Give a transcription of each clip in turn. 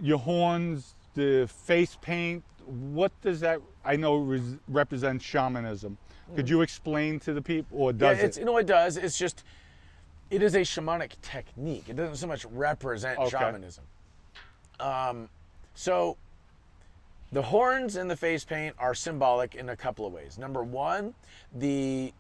your horns, the face paint, what does that, I know represents shamanism. Could you explain to the people, or does it? You know, it does. It's just, it is a shamanic technique. It doesn't so much represent shamanism. So the horns and the face paint are symbolic in a couple of ways. Number one, the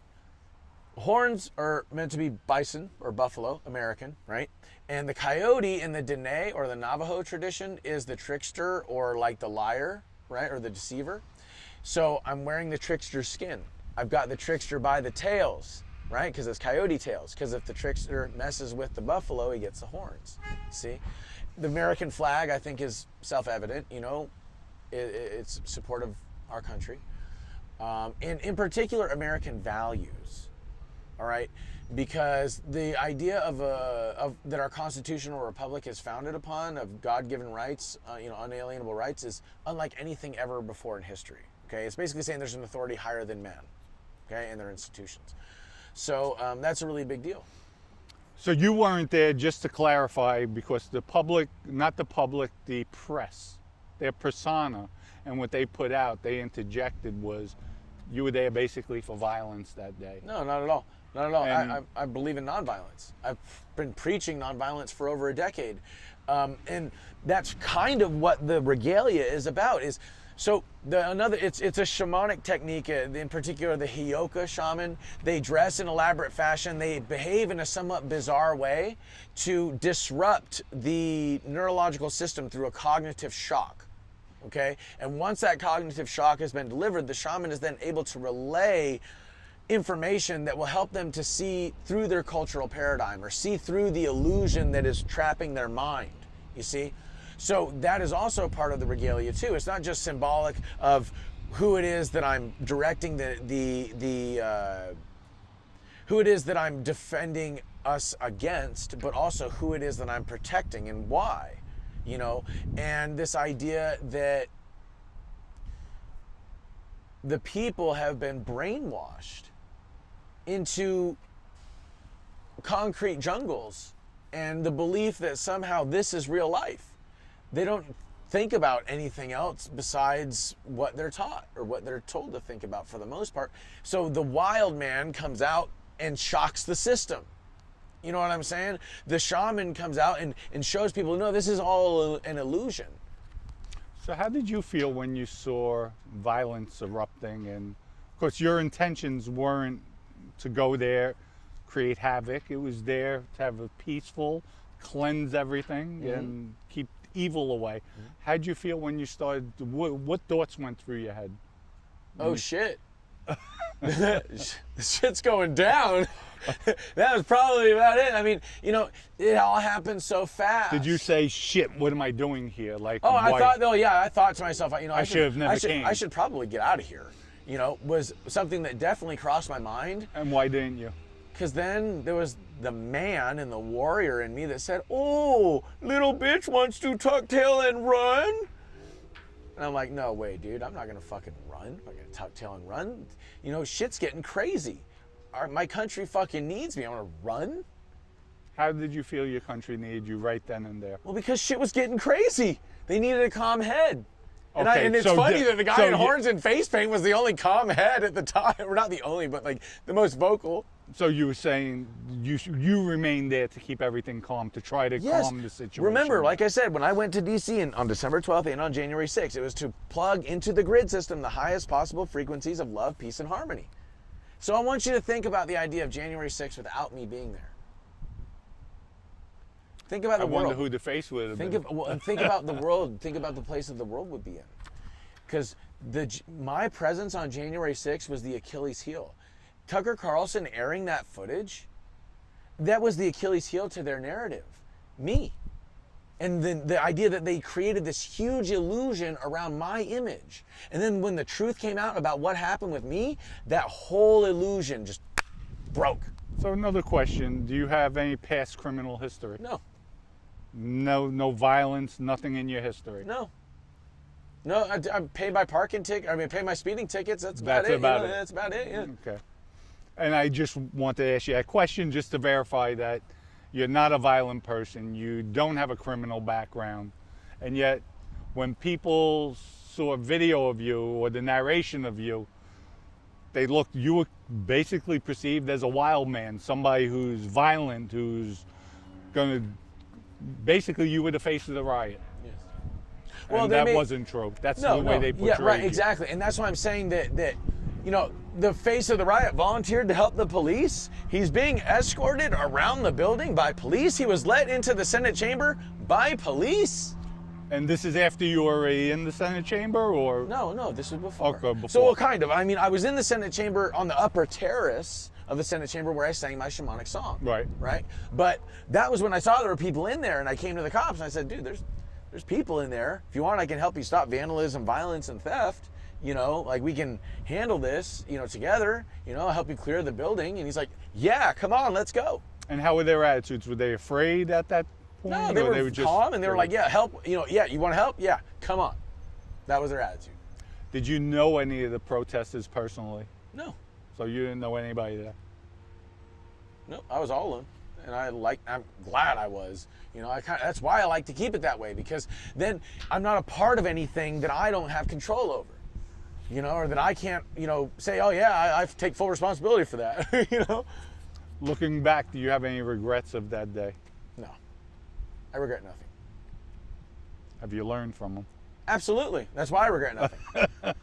horns are meant to be bison or buffalo, American, right? And the coyote in the Dene or the Navajo tradition is the trickster, or like the liar, right? Or the deceiver. So I'm wearing the trickster skin. I've got the trickster by the tails, right? Because it's coyote tails. Because if the trickster messes with the buffalo, he gets the horns. See? The American flag, I think, is self-evident. You know, it's support of our country. And in particular, American values. All right? Because the idea of that our constitutional republic is founded upon, of God-given rights, unalienable rights, is unlike anything ever before in history. Okay? It's basically saying there's an authority higher than man, okay, and their institutions. So that's a really big deal. So you weren't there, just to clarify, because the public, not the public, the press, their persona, and what they put out, they interjected was, you were there basically for violence that day. No, not at all. Not at all. I believe in nonviolence. I've been preaching nonviolence for over a decade. And that's kind of what the regalia is about. It's a shamanic technique, in particular the Hioka shaman. They dress in elaborate fashion. They behave in a somewhat bizarre way to disrupt the neurological system through a cognitive shock. Okay? And once that cognitive shock has been delivered, the shaman is then able to relay information that will help them to see through their cultural paradigm, or see through the illusion that is trapping their mind, you see? So that is also part of the regalia too. It's not just symbolic of who it is that I'm directing who it is that I'm defending us against, but also who it is that I'm protecting and why, you know? And this idea that the people have been brainwashed into concrete jungles, and the belief that somehow this is real life. They don't think about anything else besides what they're taught or what they're told to think about for the most part. So the wild man comes out and shocks the system. You know what I'm saying? The shaman comes out and shows people, no, this is all an illusion. So how did you feel when you saw violence erupting? And of course your intentions weren't to go there, create havoc. It was there to have a peaceful, cleanse everything, and keep evil away. How'd you feel when you started, what thoughts went through your head? Oh shit. Shit's going down. That was probably about it. I mean, you know, it all happened so fast. Did you say, shit, what am I doing here? Like, I thought to myself, you know, I should have never came. I should probably get out of here. You know, was something that definitely crossed my mind. And why didn't you? Because then there was the man and the warrior in me that said, oh, little bitch wants to tuck tail and run. And I'm like, no way, dude, I'm not going to fucking run. I'm not going to tuck tail and run. You know, shit's getting crazy. My country fucking needs me. I want to run. How did you feel your country needed you right then and there? Well, because shit was getting crazy. They needed a calm head. Okay, and it's funny that the guy in horns and face paint was the only calm head at the time. Or not the only, but like the most vocal. So you were saying you remained there to keep everything calm, to try to calm the situation. Remember, like I said, when I went to DC on December 12th and on January 6th, it was to plug into the grid system the highest possible frequencies of love, peace, and harmony. So I want you to think about the idea of January 6th without me being there. Think about the world. I wonder who the face would have been. Think about the world. Think about the place that the world would be in. Because my presence on January 6th was the Achilles heel. Tucker Carlson airing that footage, that was the Achilles heel to their narrative. Me. And then the idea that they created this huge illusion around my image. And then when the truth came out about what happened with me, that whole illusion just broke. So another question, do you have any past criminal history? No. No violence, nothing in your history? No. No, I pay my parking ticket. I mean, pay my speeding tickets. That's about it. That's about it. Yeah. Okay. And I just want to ask you a question just to verify that you're not a violent person. You don't have a criminal background, And yet, when people saw a video of you or the narration of you, you were basically perceived as a wild man, somebody who's violent, who's gonna, basically you were the face of the riot. Yes. Well, that wasn't true. That's the way they portrayed yeah, right, you. exactly. And that's why I'm saying that you know, the face of the riot volunteered to help the police. He's being escorted around the building by police. He was let into the Senate chamber by police. And this is after you were already in the Senate chamber, or? No, this was before. Okay, before. So, well, kind of. I mean, I was in the Senate chamber on the upper terrace of the Senate chamber where I sang my shamanic song. Right. Right? But that was when I saw there were people in there, and I came to the cops and I said, dude, there's people in there. If you want, I can help you stop vandalism, violence, and theft. You know, like, we can handle this, you know, together. You know, I'll help you clear the building. And he's like, yeah, come on, let's go. And how were their attitudes? Were they afraid at that point? No, they were just calm, and they were like, yeah, help. You know, yeah, you want to help? Yeah, come on. That was their attitude. Did you know any of the protesters personally? No. So you didn't know anybody there? No, I was all alone, and I'm glad I was. You know, that's why I like to keep it that way, because then I'm not a part of anything that I don't have control over. You know, or that I can't, you know, say, oh yeah, I take full responsibility for that. You know. Looking back, do you have any regrets of that day? No, I regret nothing. Have you learned from them? Absolutely. That's why I regret nothing.